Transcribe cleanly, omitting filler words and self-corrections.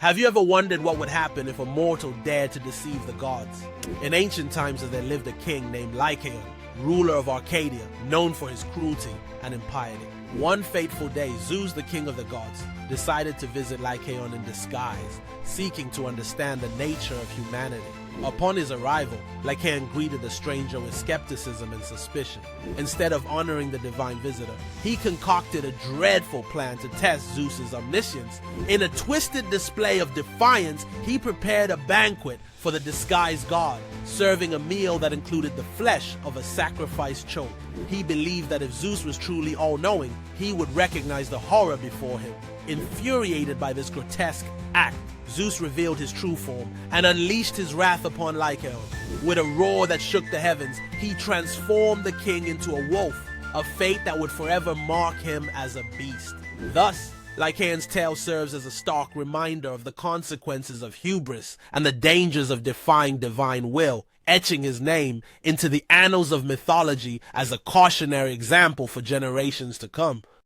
Have you ever wondered what would happen if a mortal dared to deceive the gods? In ancient times there lived a king named Lycaon, ruler of Arcadia, known for his cruelty and impiety. One fateful day, Zeus, the king of the gods, decided to visit Lycaon in disguise, seeking to understand the nature of humanity. Upon his arrival, Lycaon greeted the stranger with skepticism and suspicion. Instead of honoring the divine visitor, he concocted a dreadful plan to test Zeus's omniscience. In a twisted display of defiance, he prepared a banquet for the disguised god, serving a meal that included the flesh of a sacrificed choke. He believed that if Zeus was truly all-knowing, he would recognize the horror before him. Infuriated by this grotesque act, Zeus revealed his true form and unleashed his wrath upon Lycaon. With a roar that shook the heavens, he transformed the king into a wolf, a fate that would forever mark him as a beast. Thus, Lycaon's tale serves as a stark reminder of the consequences of hubris and the dangers of defying divine will, etching his name into the annals of mythology as a cautionary example for generations to come.